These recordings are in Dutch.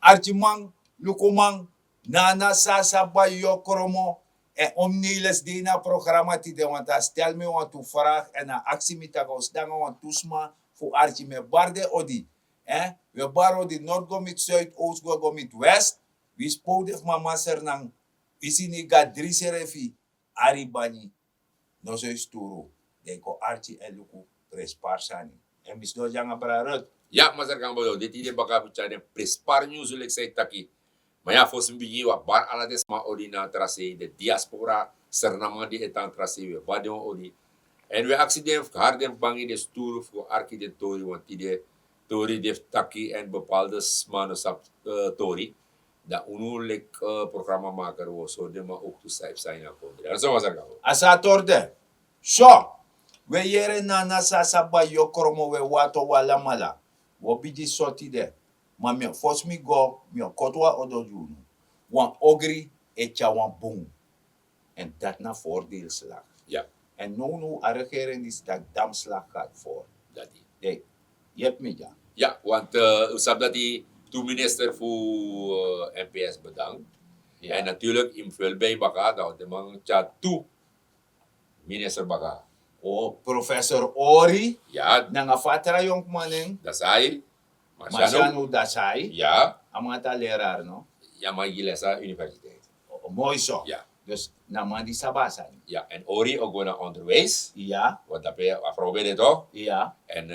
Archimang, lukumang, nana sasaba yokromo, en omniles dina programma ti de want stel me want to vraag en a actie mi tago stanga want toesma voor Archie me barde odi. We baro di Noord go mit Zuid, Oost go mit West. We spoedig mama ser nang isini ga driserefi aribani no so sturo. Deko Archie en luku presparsani. En mis do janga brarut. Ja, maar zeg gaan we dit idee baka bicara prespar news zullen ik taki. Maar ja, volgens mij wat bar ala des ma ordina tracé de diaspora sernama di etan tracé we badon odi. En we accident harden bangi de stoer voor architectuur want die tori de taki en bepaalde manusap tori. Da unulik programmamaker was zo de ma ook to save zijn akondre. En zo was er gaan. Asatorde. So, we yere na nasa saba yokromo we wato wala mala. Wobiji soti de. Ma mi force mi go, mi kotwa odo junu. Wan ogri echa wan boom. En dat na voordeelslag. Ja. En no regering is dat damslag gaat voor. Dat die. Hey, je hebt me ja. Ja, want u snapt dat die toen minister voor NPS bedankt. Ja. En natuurlijk in veel bij baka, dat de man chat toe minister baka. O professor Ori, Ja, nanga fatra jong maning, dat zei. Marciano Dasai, Ja, amata leraar no. ja, maar Gilesa Universiteit. Mooi zo. Ja, Dus naman di sabasan. ja. En Ori ook gewoon naar onderwijs. Ja, Want dat ben je afgeprobeerd toch? ja, En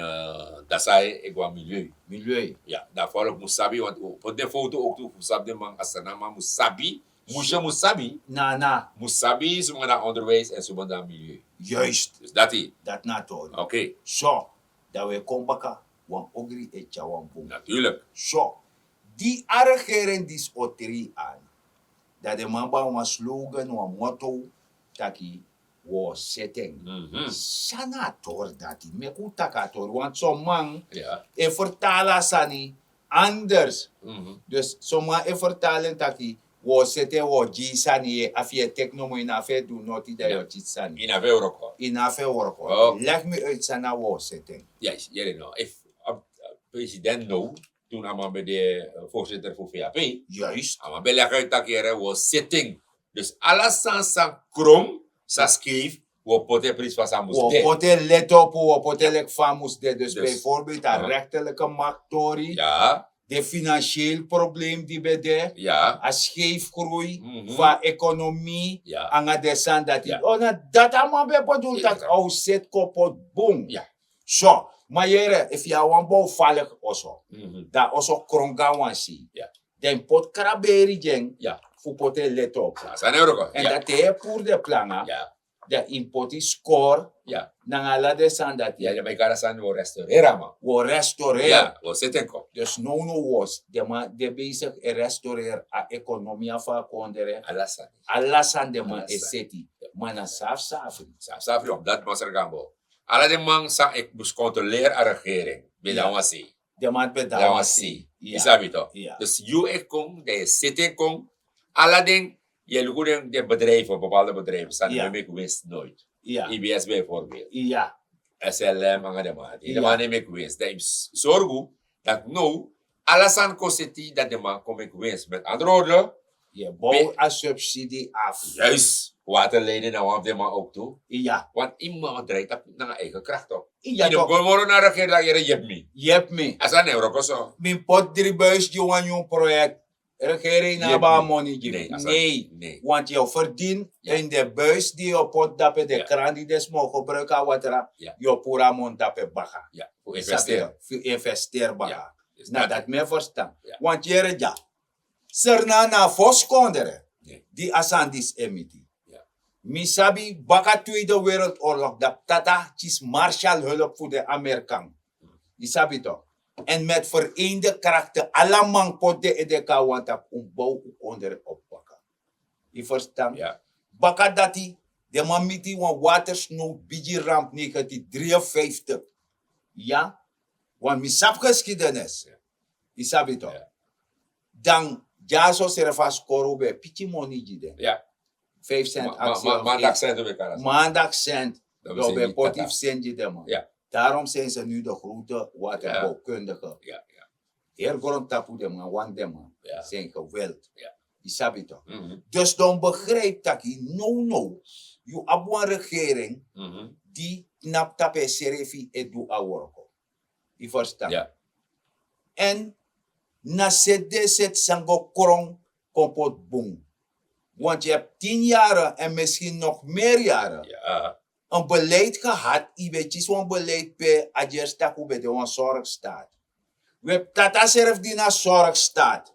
dat zei ik wel milieu. milieu. Ja, dat volk Musabi, want op de foto ook toe, Musabi man Asanama Musabi. Musje Musabi. Na, Musabi is naar onderwijs en zo naar milieu. juist. Dus dat is. Dat na to. Oké, Zo, dat we kom baka, wan ogri echa wan boom. natuurlijk. Zo, die regering dis oteri aan. Dat de man ba wan slogan, wan motto, taki, was setting. Sanator dati, me utakator, want zo'n man, Ja. vertalen sani anders. Dus zomaar vertalen taki, was setting, was sani, afje techno in afje doen, not ida yo sani. In een Euroko. In afje work. Oh. Leg me uit sana was setting. Yes, jij know. If president nou, toen allemaal bij de voorzitter voor VAP, Juist. allemaal bij leggen uit dat keer was sitting. Dus alles aan krom, sa schreef, we poten prijs van sa moest We poten let op, we poten lek famus de. Dus Dus, bijvoorbeeld de rechterlijke mactorie, Ja, de financieel probleem die bij de, ja, a scheefgroei van economie, ja. aan de zand dat Ja. oh, na dat allemaal bij bedoeld dat au zet kopot boom. Ja. Zo, maar jere, if je wan bouw vallig oso, dat oso kronga wan si. Ja. Den pot kraberi jeng, Ja. fu poten let op. Ja, zijn Euroko. En Ja, dat is pour de planga, ja, de import is score, ja. nangala de zand dat Ja, je kan zijn we restaureren, man. we restaureren. Ja, we zitten ko. Dus no was, de bezig restaureren a economie van kondere. Alles aan. Alasan de man Alasan. eseti. Mana saf safri. Safri op dat was er gaan bo. Alle de man sa ik moest controleren aan de regering. Bij Ja. dat was ie. De man Dat bedawa was si. ie. Ja. Isabi toch? Ja. Dus you ek kom, de zitten kom. Alle ding, je lukt de bedrijven, bepaalde bedrijven, staan Ja. neem ik winst nooit. Ja. IBS bijvoorbeeld. Ja. SLM, aan de man. Die Ja. man neem ik winst. Dat is zorgen dat nou, alles aan kosten dat de man kom ik winst. Met andere woorden, Je bouw a subsidie af. juist, waterleiding en wat de man ook toe. Ja. Want iemand draait op naar eigen kracht op. Ja, Je toch. moet gewoon naar de regering dat je hebt me. Je hebt me. Als een euro kost. Min pot dribuis je wan jong project. Regering na Je ba hebt me. money Nee, je. als Nee. nee. Want je verdient Ja. in de buis die je pot dape de Ja. kraan die des mo gebruiken watera. Ja. Je pura mon dape baka. Ja, voor investeren. Investeer baka. Ja. Dus Nou, dat me verstaan. Ja. Want jere ja. Serna na fos kondere. Nee. Die asandis emiti. Ja. Misabi baka Tweede Wereldoorlog. Dat tata is Marshallhulp voor de Amerikaan. Isabi toch? En met vereende krachten. Allemang potte edeka want op bouw onder oppakken. Je verstaan? Ja. Baka dati. De mamiti wan watersnood bigi ramp 1953. Ja? Want misap geschiedenis. Ja. Isabi toch? Ja. Dan jaso servas korube pichi money jide. Ja. 5 cent actie. of Maandag iets. zijn we elkaar. Maandag cent. Dat Dat we bij niet potief tata. cent jide man. Ja. Daarom zijn ze nu de grote waterbouwkundigen. Ja, ja. grond tapu de man, wan de man. Ja. Zijn geweld. Ja. Je sabi toch? Mhm. Dus dan begrijp dat je, no. Je hebt een regering Mhm. die knap tape serefi et doe aworko. Je verstaan? Ja. En na set sango krong kompot boom. Want je hebt 10 jaren en misschien nog meer jaren Ja. een beleid gehad, je weet je zo'n beleid per adjerstak hoe bij de zorgstaat. We hebben tata serf die naar zorgstaat.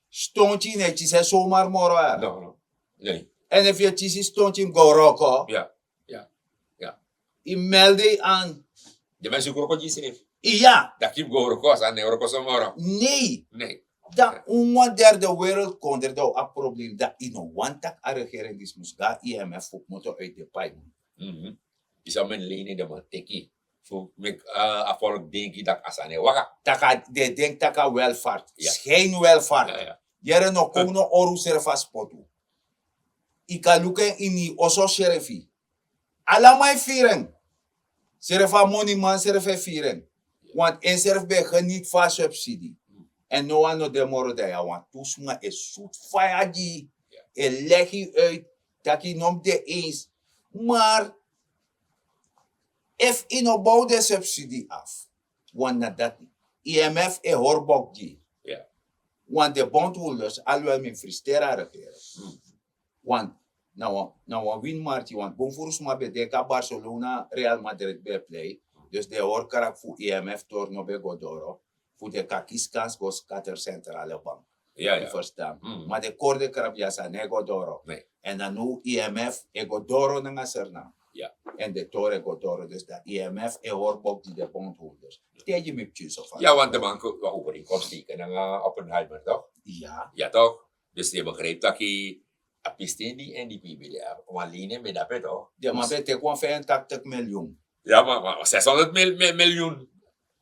Stond je netjes en zomaar morgen. No. Nee. En if je tjisi stond je goroko, Ja. je meld je aan. De mensen ook niet schreef. Ja, Dat kip go rokos aan neurokos omoro. nee. Nee. Dat een derde wereld kon er dan een probleem dat in een wantak a regering is moest gaan IMF ook moeten uit de pijp. Mhm. Is al mijn lenen de man teki. Voor me afvolg denk je dat asane waka. Taka, de denkt taka welvaart. Ja. Is geen welvaart. Ja. Jere no kono oru serfa spotu. Ika luken ini oso sherefi. Alamai firen. Serfa money man serfa firen. Want en serf be geniet van subsidie. En no one no demoro da ya want tusma is zoet fayaji. En leg je uit dat je nog de eens. Maar if je no bouw de subsidie af. Want na dat IMF e horbokji. Ja. Want de bondholders alweer min frustera regeren. Want nou win marti want bonfurus ma be deka Barcelona Real Madrid be play. Dus de hoor karak fu IMF tor no be godoro. Fu de kakiskans gos kater centrale bank. Ja. Je verstaan. Maar de korde karab jasa ne godoro. Nee. En dan nu IMF e godoro na serna. Ja. En de tore godoro. Dus dat IMF e horbok die de bondholders. Tegen me tjus of Ja, want de man kan overeenkomsten en Oppenheimer toch? Ja. Ja toch? Dus die begreep dat je apisten die NDP willen. Maar lenen met dat toch? De maar bete kwam 85 miljoen. Ja, maar 600 miljoen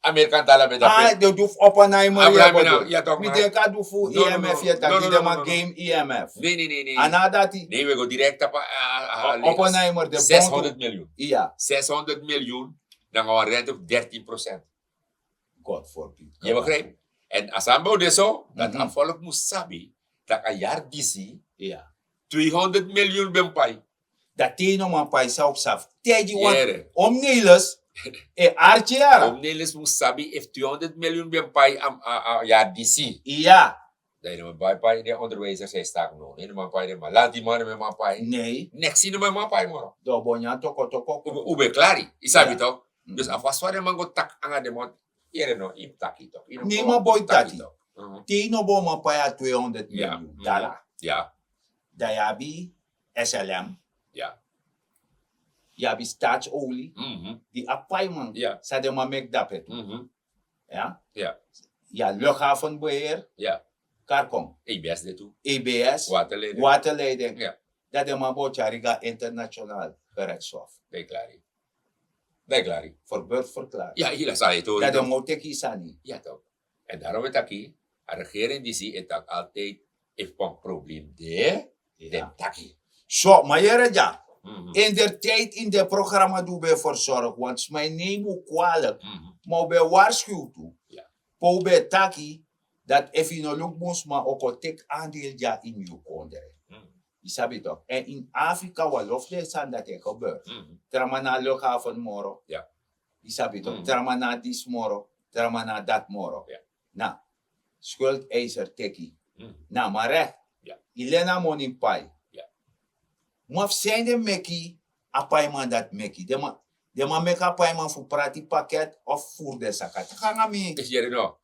Amerikaan dollar met dat. Ah, de doef Oppenheimer. Ja toch? Mi denk dat doef voor No, IMF no. je tak. No, Die no, de no, maar no, no. game IMF. Nee. Anadati. Nee, we gaan direct op Oppenheimer. De 600 miljoen. Ja. 600 miljoen, dan gaan we rente op 13%. God forbid. Je begrijpt? En als aan bouw dus zo, dat Mhm. aan volk moest sabi, dat een jaar DC Ja. 200 miljoen ben pai. Dat teno man paisa op saf. Teji want Jere. om Nelis. E archiara. Om Nelis moest sabi, if 200 miljoen ben pai aan jaar DC. Ja. Dat je maar bij pai, de onderwijzers zijn staak nog. Nee, maar pai, maar laat die mannen met maar pai. Nee. Next zien we maar pai, man. Do bonya toko. Ube klari, isabi Ja. toch? Dus afwas waar de man go tak aan de mond. Jere no, im taki toch? Nee, maar boy taki. Mhm. Teno bo man paya 200 Ja. miljoen dollar. Ja, Dayabi SLM. ja. Yabi staatsolie. Mhm. Die apai man. Ja. Sa de man mek dapet. Mhm. Ja. Ja. Ja, luchthavenbeheer. Ja. Karkom. EBS dit toe. EBS. Waterleiding. Waterleiding. Ja. Dat de man bo chariga internationaal gerechtshof. Ben klaar. Ben klaar. Voor burgerverklaring. Ja, hier zei je toch. Dat de moteki sani. Ja, toch. En daarom het aquí, de regering die zie het ook altijd, heeft een probleem de taki. Zo, maar jere ja. Mhm. In de tijd in de programma doen we voor zorg. Want mijn neem ook kwalijk. Mhm. Maar we waarschuwen toe. Ja. Po be taki. Dat if je no look moest maar ook een tek aandeel ja in je kondere. Mhm. Je sabi toch? En in Afrika wat lofte zijn dat het gebeurt. Mhm. Trama na luchthaven moro. Ja. Je sabi toch? Mhm. Trama na dis moro. Trama na dat moro. Ja. Nou, schuldeiser teki. Mhm. Nou, maar recht. Ja. Ilena money pai. Ja. Maar zijn de meki, apai man dat meki. De man meka apai man voor prati pakket of voor de zakat. Ga mi. Dus hier no.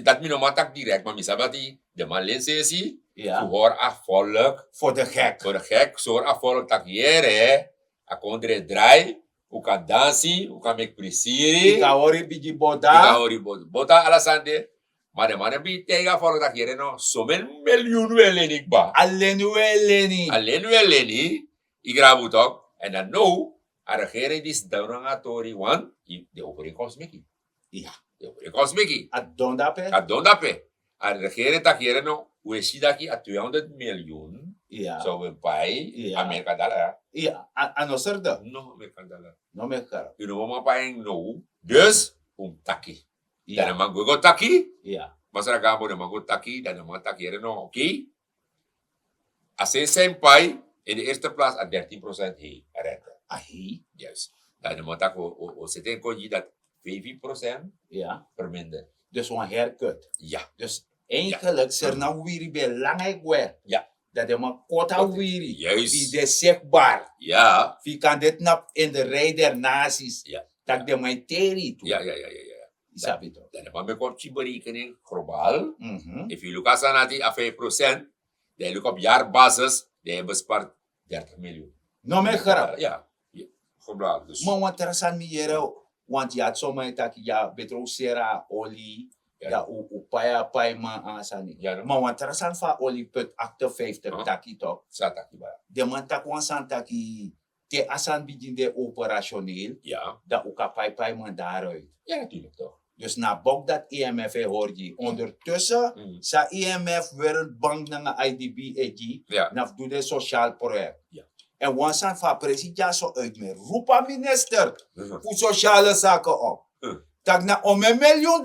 Dat mi no matak direct, maar misabati, de man lense si, Ja. voor afvolk, Voor de gek. voor de gek, zo'n afvolk tak hier, a kondre draai, u kan dansi, u kan make prisiri. Ika ori bigi Ika boda. hori bota alasande. Maar de mannen bi tegen volk dat hier no, somen miljoen wel in ik ba. Alleen we leni. Alleen wel leni, ik graag ook. En dan nou, a regering die is donatori, want de overeenkomst meki. Ja. De overeenkomst meki. Adondape. A dondape. A regering tak hier no, we zien dat je a 200 miljoen Ja. zou we bij Ja. Amerika dollar. Ja. Anoserde. No, Amerika dollar. No me kara. You know, maar bij no. Dus, taki. Ja. Dan naman go taki. Ja. Masaragamo naman go taki. Dan naman taki rin no. Okay? Als een senpai in de eerste plaats aan 13% hey, rente. Ahi. Yes. Dan naman tak o zitten kon je dat 15% Ja. verminderen. Dus een haircut. Ja. Dus eigenlijk ser na wiri be langai gwe. Ja. Dat de man kota wiri. Juist. Wie de sekbar. Ja. Wie kan dit nap in de rij der naties. Ja. Dat de mij teri toe. Ja. Isabi to. Dan naman may konti berekening global. Mhm. If you look at sanati a 5%, dan look op jaarbasis, dan je bespaart 30 miljoen. No me grap. Ja. Globaal. Dus. Maar wat er san mi yere, want ja, zomaar tak ja betro sera oli. Ja. Ja, u paya pay ma asani. Ja, no? Maar wat er san fa oli put acte 50 Huh? taki toch. Sataki ba? De man tak wan san taki te asan begin de operationeel. Ja. Dat ook a pay man daaruit. Ja, natuurlijk toch. Dus na bok dat IMF hoor je. Ondertussen, Mm. sa IMF Wereldbank na IDB EG, Ja. na doe de sociaal project. Ja. En wansan van president zo uit met roepa minister Mhm. voor sociale zaken op. Mm. na om $1 miljoen.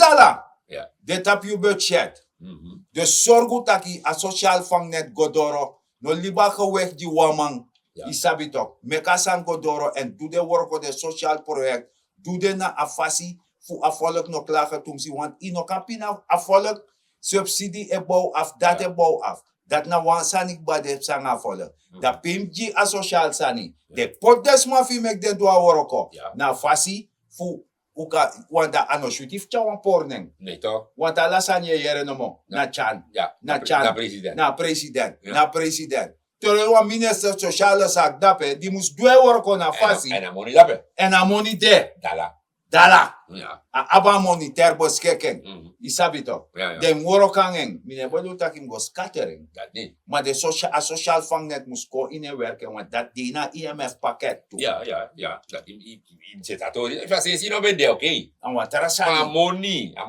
Ja. Dit op je budget. Mhm. Dus zorg dat je a sociaal vangnet godoro. No liba geweg die waman. Ja. Isabi toch. Meka san godoro en doe de work op de sociaal project. Doe de na afasi voor afvolk no klagen toen ze. Want ino kampina afvolk subsidie e bouw af. Dat e bouw af. Dat na wan sanik ba de sang afvolk. Dat PMG a sociaal sani. De pot des ma fi mek de doa worko. Ja. Na fasi voor uka wanda ano shutif chawan porneng. Nee toch? Want ala san ye yere no mo. Na chan. Ja. Na pre- Chan. Na president. Na president. Ja. Na president. Terwijl wa minister sociale zaak dape, die moest dwe worko na fasi. En dan moet je dat be. En a money de. Dala. Dala. Ja. A aba money ter beschikking. Mhm. Isabito. Ja. Den worokangeng. Mine bolu takim go scattering. Dat niet. Maar de social vangnet moest go in werken, want dat die na IMF pakket toe. Ja. Dat in zit dat hoor. Ik was eens in obende, oké. En wat er Maar zijn.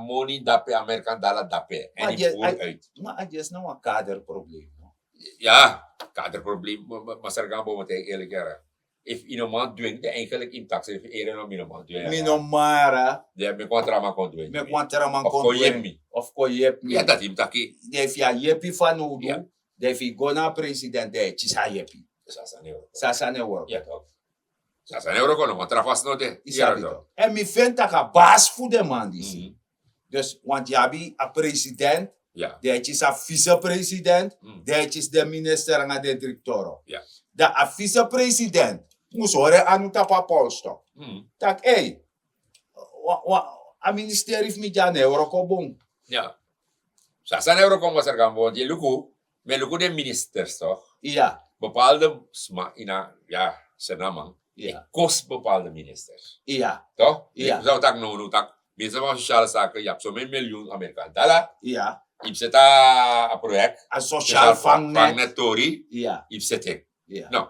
money dape, Amerikaan dollar dape. En Maar die je- voer hij- uit. Maar het is nou een kaderprobleem. No? Ja, kaderprobleem. Maar sargambo moet ik eerlijk zeggen. If iemand man dwingt, de eigenlijk in tax if eren om iemand man dwingt. Minomara, De me kontra ma kon dwingt. me kwantera man Of kon ko doen. yep me. Of ko yep me. Ja, dat im taki. Def ya yepi fanudu. Ja. Def i gona president de chisa yepi. Sasa ne euro. Sasa ne work. Ja, toch. Sasa ne euro kono, kontra vast no de. Isabito. En mi vindt dat een baas voor de man die zie. Mhm. Dus, want je hebt een president, Ja. dat is een vicepresident, Mm. dat is de minister en de directeur. Ja. Dat een vicepresident moest horen aan het polstok. Mhm. Tak, hey, een ministerie heeft niet aan euro kobong. Ja. Sasa ne euro kono sargambo, die luku. Me luku de ministers toch. Ja, Bepaalde sma ina ja, senamang. ja, Kost bepaalde ministers. ja, Toch? Ja. Ik zou tak no tak. Mensen van sociale zaken, je hebt zo'n miljoen Amerikaan dollar. ja. Je zet een project. Een sociaal vangnet. Vangnet Tori. Ja, Je zet het. ja, Nou,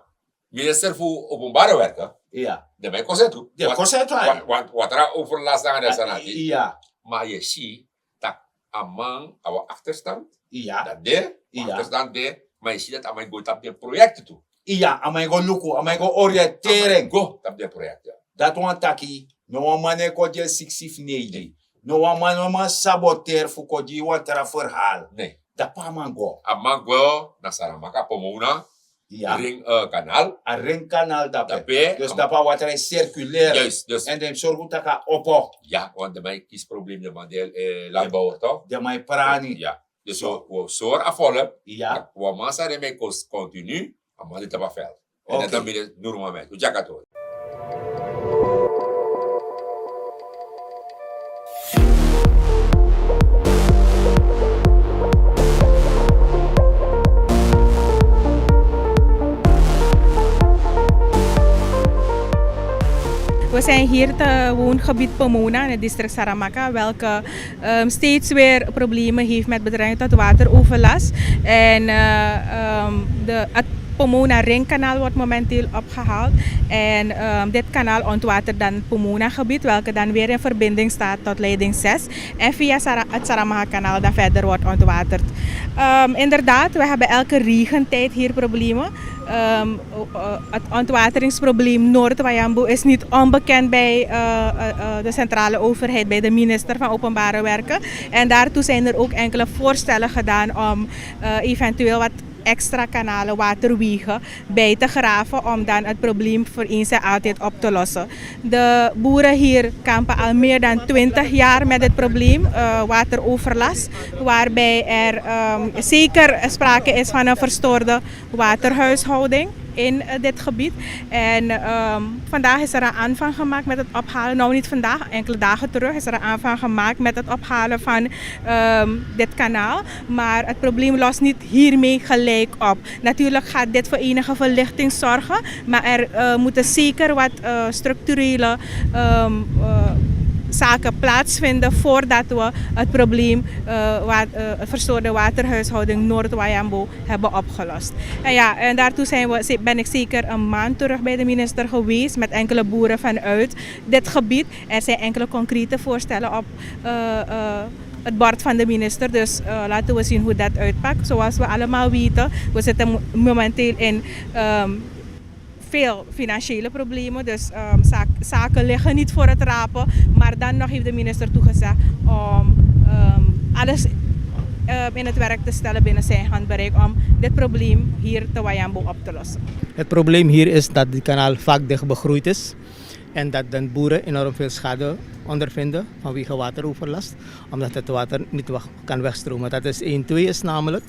minister voor openbare werken. ja. Dat ben ik al toe. De kost Want wat er overlast aan de sanati. Ja, Maar je ziet dat among our achterstand. ja, Dat de. Ja. Achterstand de. Maar je ziet dat among go op de projecten toe. ja. Amai go luku, amai go oriëntering. Go op de projecten. Dat wan taki, no wan mane ko je 6 No wan man saboteer voor ko je wan tera verhaal. Nee. Dat pa man go. Among go na Saramaka Pomona. Ja. Ring kanaal. Een ringkanaal dat Dat pe. be. Dus dat pa wat er is circulair. Juist. Dus En dan zorg dat ka opo. ja, want de mij kiesprobleem de mandel landbouwer toch? De mai prani. Ja. Dus we zorgen afvallen. Ja. We massa de mij kost continu. Maar dit is veld. En Oké. dat dan weer normaal met. Hoe jack het hoor. We zijn hier te woongebied Pomona in het district Saramaka, welke steeds weer problemen heeft met betrekking tot wateroverlast. En Pomona Ringkanaal wordt momenteel opgehaald. En dit kanaal ontwatert dan Pomona gebied, welke dan weer in verbinding staat tot leiding 6. En via het Saramaha kanaal dan verder wordt ontwaterd. Inderdaad, we hebben elke regentijd hier problemen. Het ontwateringsprobleem Noord-Wayambu is niet onbekend bij de centrale overheid, bij de minister van Openbare Werken. En daartoe zijn er ook enkele voorstellen gedaan om eventueel wat extra kanalen, waterwegen bij te graven om dan het probleem voor eens en altijd op te lossen. De boeren hier kampen al meer dan 20 jaar met het probleem wateroverlast, waarbij er zeker sprake is van een verstoorde waterhuishouding in dit gebied. En vandaag is er een aanvang gemaakt met het ophalen, nou niet vandaag, enkele dagen terug is er een aanvang gemaakt met het ophalen van dit kanaal. Maar het probleem lost niet hiermee gelijk op. Natuurlijk gaat dit voor enige verlichting zorgen, maar er moeten zeker wat structurele zaken plaatsvinden voordat we het probleem verstoorde waterhuishouding Noord-Wayambu hebben opgelost. En daartoe ben ik zeker een maand terug bij de minister geweest met enkele boeren vanuit dit gebied. Er zijn enkele concrete voorstellen op het bord van de minister, dus laten we zien hoe dat uitpakt. Zoals we allemaal weten, we zitten momenteel in veel financiële problemen, dus zaken liggen niet voor het rapen. Maar dan nog heeft de minister toegezegd om alles in het werk te stellen binnen zijn handbereik om dit probleem hier te Wayambu op te lossen. Het probleem hier is dat het kanaal vaak dicht begroeid is en dat de boeren enorm veel schade ondervinden vanwege wateroverlast, omdat het water niet kan wegstromen. Dat is 1. 2 is namelijk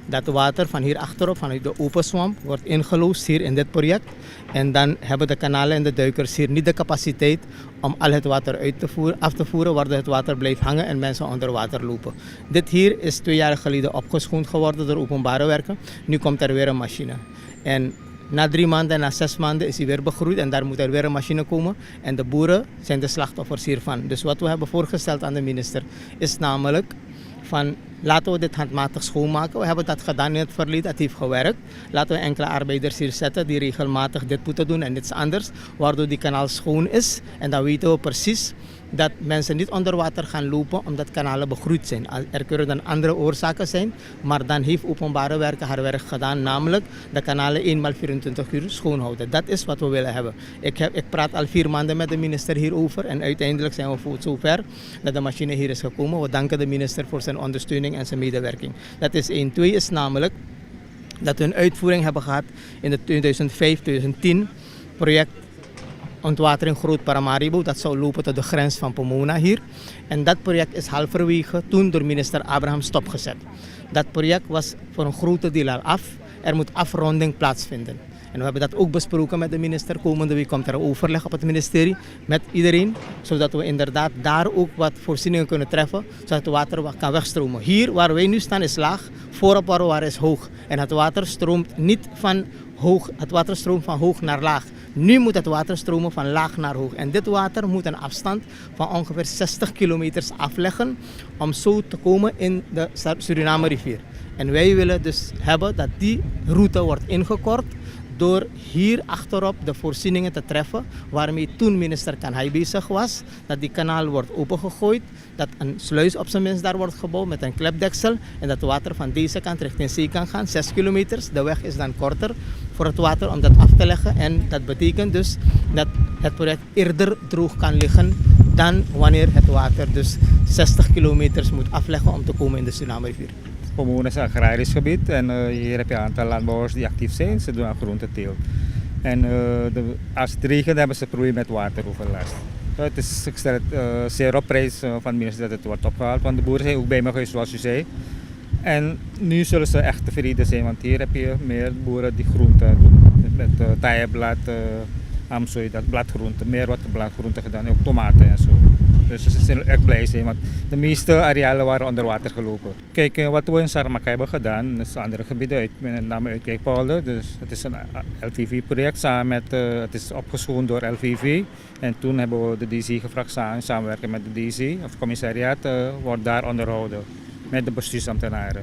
dat het water van hier achterop, vanuit de open swamp, wordt ingeloosd hier in dit project. En dan hebben de kanalen en de duikers hier niet de capaciteit om al het water af te voeren, waardoor het water blijft hangen en mensen onder water lopen. Dit hier is 2 jaar geleden opgeschoond geworden door Openbare Werken. Nu komt er weer een machine. En na 3 maanden en na 6 maanden is hij weer begroeid en daar moet er weer een machine komen. En de boeren zijn de slachtoffers hiervan. Dus wat we hebben voorgesteld aan de minister is namelijk van laten we dit handmatig schoonmaken. We hebben dat gedaan in het verleden, het heeft gewerkt. Laten we enkele arbeiders hier zetten die regelmatig dit moeten doen en niets anders. Waardoor die kanaal schoon is en dan weten we precies dat mensen niet onder water gaan lopen omdat kanalen begroeid zijn. Er kunnen dan andere oorzaken zijn, maar dan heeft Openbare Werken haar werk gedaan, namelijk de kanalen 1x24 uur schoonhouden. Dat is wat we willen hebben. Ik praat al 4 maanden met de minister hierover en uiteindelijk zijn we zover dat de machine hier is gekomen. We danken de minister voor zijn ondersteuning en zijn medewerking. Dat is 1. 2 is namelijk dat we een uitvoering hebben gehad in het 2005-2010 project ontwatering Groot Paramaribo. Dat zou lopen tot de grens van Pomona hier. En dat project is halverwege toen door minister Abraham stopgezet. Dat project was voor een grote deel al af. Er moet afronding plaatsvinden. En we hebben dat ook besproken met de minister. Komende week komt er een overleg op het ministerie met iedereen. Zodat we inderdaad daar ook wat voorzieningen kunnen treffen. Zodat het water kan wegstromen. Hier waar wij nu staan is laag. Voorop waar we waren is hoog. En het water stroomt niet van hoog. Het water stroomt van hoog naar laag. Nu moet het water stromen van laag naar hoog. En dit water moet een afstand van ongeveer 60 kilometers afleggen. Om zo te komen in de Suriname rivier. En wij willen dus hebben dat die route wordt ingekort. Door hier achterop de voorzieningen te treffen waarmee toen minister Kanhai bezig was. Dat die kanaal wordt opengegooid, dat een sluis op zijn minst daar wordt gebouwd met een klepdeksel. En dat het water van deze kant richting zee kan gaan, 6 kilometers. De weg is dan korter voor het water om dat af te leggen. En dat betekent dus dat het project eerder droog kan liggen dan wanneer het water dus 60 kilometers moet afleggen om te komen in de Suriname rivier. Pomona is een agrarisch gebied en hier heb je een aantal landbouwers die actief zijn. Ze doen aan groenteteelt. En als het regent hebben ze probleem met wateroverlast. Ik stel het zeer op prijs van de minister dat het wordt opgehaald, want de boeren zijn ook bij me geweest zoals u zei. En nu zullen ze echt tevreden zijn, want hier heb je meer boeren die groenten doen. Met taaienblad, amsooi, dat bladgroente, meer wat bladgroente gedaan, ook tomaten en zo. Dus ze zijn echt blij zijn, want de meeste arealen waren onder water gelopen. Kijk, wat we in Saramaka hebben gedaan, dat is andere gebieden, met name uit Kijkpolder. Dus het is een LVV-project, het is opgeschoond door LVV. En toen hebben we de DC gevraagd in samenwerking met de DC, of het commissariaat, wordt daar onderhouden met de bestuursambtenaren.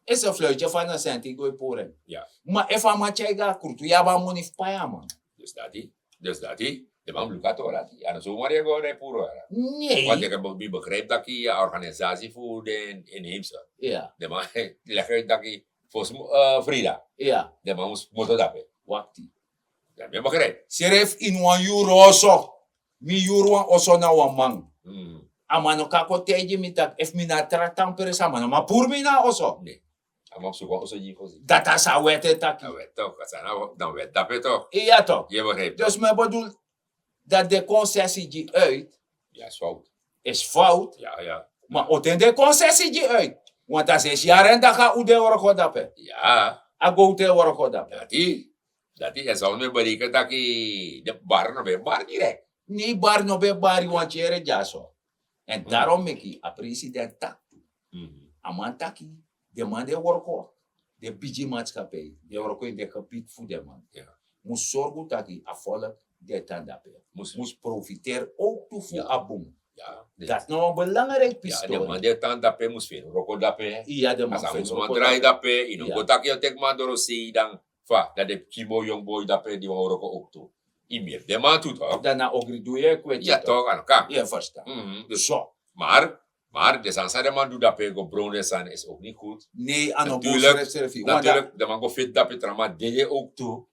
Is een fluitje van een cent, ik gooi poren. Ja. Maar even maar chega krutu, ja ba money paya man. Dus dat die. De man lukt toch dat. Ja, dan zomaar je gewoon puro. Nee. Want ik heb begrepen dat je een organisatie voor de inheemse. Ja, De man legt uit dat je voor Frida. ja, De man moet dat hebben. wakti. Dat heb je begrepen. Seref in wan euro oso. Mi euro wan oso na wan man. Amano kako teje mi tak, if mi na tratam peres amano, ma pur mi na oso. Nee. Maar op zoek wel zo je voorzien. Data sa wete taki. Dan weet toch. Dan weet dat je toch. Ja toch. Je begrijpt. Dus me bedoel, dat de concessie die uit, Ja, is fout. is fout. Ja. Maar oten de concessie die uit. Want als is jaren dat ga u de worko dape. Ja. A go te worko dape. Dat is. En zo me berekenen dat je de bar nog bij bar direct. Ni bar no be bari want jere jaso. En daarom meki a president tak. A man taki, de man de worko. De biji maatschappij. De worko in de gebied voor de man. Ja. Moest zorgen taki a volk de tandape. Moest. Moest profiteren ook toe voor Ja. abum. Ja. Dat is nou een belangrijk Ja, pistool. de man die tand dat moest veel. Roko dat Ja, de man Als hij vindt moest man ook draai wel- dat pe. In Ja. een kotak je tek man door zie dan. Va, dat de kimo young boy dat pe die we roko ook toe. Imeer. De man doet toch. Daarna ook doe je kwijt. Ja toch, aan elkaar. Ja, verstaan. Dus, Zo. maar de sansa de man doet dat pe go brown de san is ook niet goed. Nee, aan een Natuurlijk, boos Natuurlijk, de man go fit dat pe trama deed je ook toe.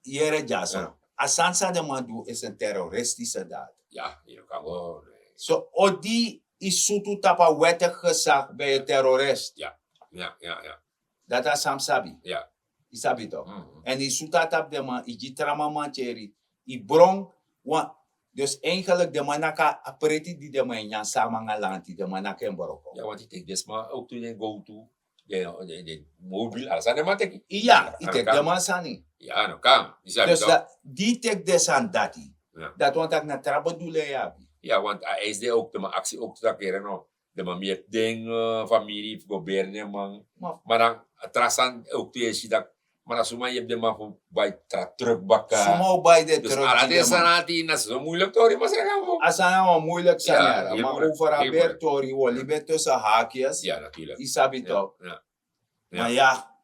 Jere jaso. Ja. Asansa de man doet is een terroristische daad. Ja, je kan gewoon. Zo, odi is sutu tapa wettig gezag bij een terrorist. Ja. Dat is Sam Sabi. Ja. Isabi toch? En die suta tap de man, die trama man cheri. Die brong, dus eigenlijk de man naka apreti die de man jan samen galanti, de man naka en boroko. Ja, want ik denk dus maar ook toen je go to de mobiel, alles aan de man tek. Ja, ik denk de man sani. Ja, no kan. Dus die tek des aan dati. Ja. Dat want ik na traba doele ja. Ja, want hij is de ook de man actie ook te keren no. De man meer ding familie gouverne man. Maar dan trasan ook te is dat maar als je hebt de man voor bij terugbakken. Sumo bij de Dus terug. ala de sanati na zo moeilijk toch, maar zeg gaan. Asana wel moeilijk zijn, Ja, ja, heel maar moeilijk, over heel moeilijk. Albertori, wel liever tussen haakjes. Ja, natuurlijk. Isabi toch? Ja. Maar ja,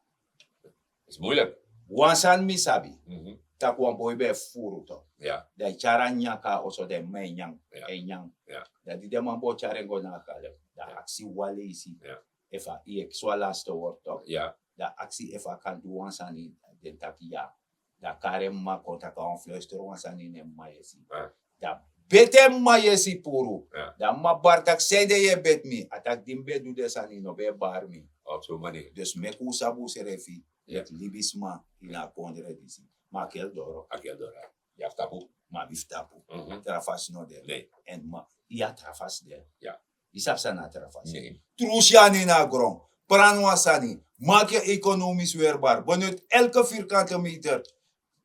Is moeilijk. wansan misabi. Mhm. Tak wan boy be furu toch? Ja. De chara nyaka also de men nyang. Ja. En nyang. Ja. Dat die de man bo chara go na kale. Da actie wale isi. Ja. Efa i ek so laatste woord toch? Ja. Da actie efa kan do wansani de takia. Da kare ma konta ka on fluister wansani ne mayesi. Ja. Da bete mayesi puru. Ja. Da ma bartak sede ye bet mi. Atak dimbe du de sani no be bar mi. Op zo'n manier. Dus meku sabu serefi. Ja. Het libisma ina kondre disi. Ma kel doro. Aqui adora. Ja, tabu. Ma biftapu. Mhm. Trafas no de. Nee. En ma ia trafas de. Ja. Isap sana trafas. Nee. Trusiani na gron. Pranwasani. Maak je economisch weerbaar. Benut elke vierkante meter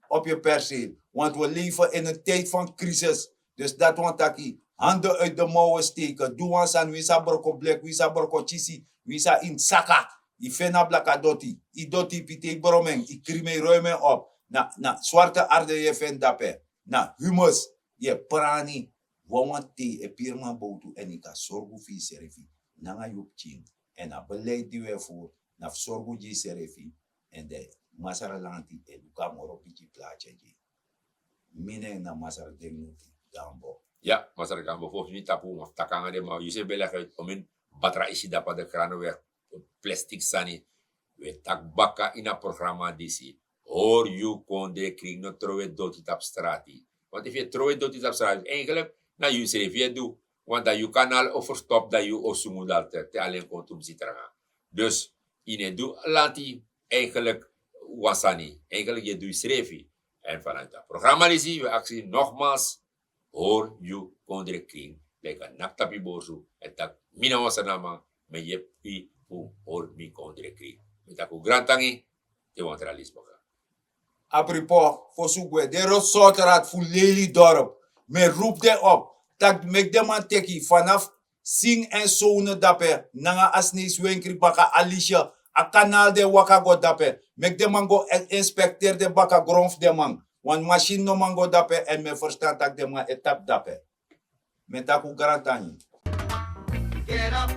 op je perceel. Want we leven in een tijd van crisis. Dus dat want taki. Handen uit de mouwen steken. Doe ons aan wisa broko blek, wisa broko chisi, wisa in saka. I fena blaka doti. I doti pite bromeng. I krime ruimen op. Na zwarte aarde je fen dape. Na humus. Je prani. Want te e pirma botu en ik ga zorgen voor serefi. Nanga yuk ching. En na beleid die we voor. Na zorgen die serefi. En de masara lanti eduka moro piti plaatje die. Mine na masara dengnuti. Gambo. Ja, maar zeg ik aan bijvoorbeeld niet tapu of takanga de maar je zegt beleggen om in batra isi dapat de kranen weg plastic sani we takbaka in een programma disi or you kon de kring no trowe doti tap strati want if je trowe doti tap strati eigenlijk na je schrijf je doe want dat je kanaal overstop dat je osumu dat te alleen kontum zitranga dus in het doe lanti eigenlijk wasani eigenlijk je doe schrijf en vanuit dat programma disi we actie nogmaals hoor you kondre kring leka naktapi borsu etak mina wasanama me yep pi pu hoor mi kondre kring metaku grantangi te wantralismo ka Apripo, fosugwe, de rotsoterat voor Lelydorp. Me roep de op. Tak mek de man teki vanaf Sing en Zone dape. Nanga asnis wenkri baka Alicia. A kanaal de waka go dape. Mek de man go inspecteer de baka gronf de man. Want machine no man go dape en me verstand tak de man etap dape. Me taku garantani. Get up,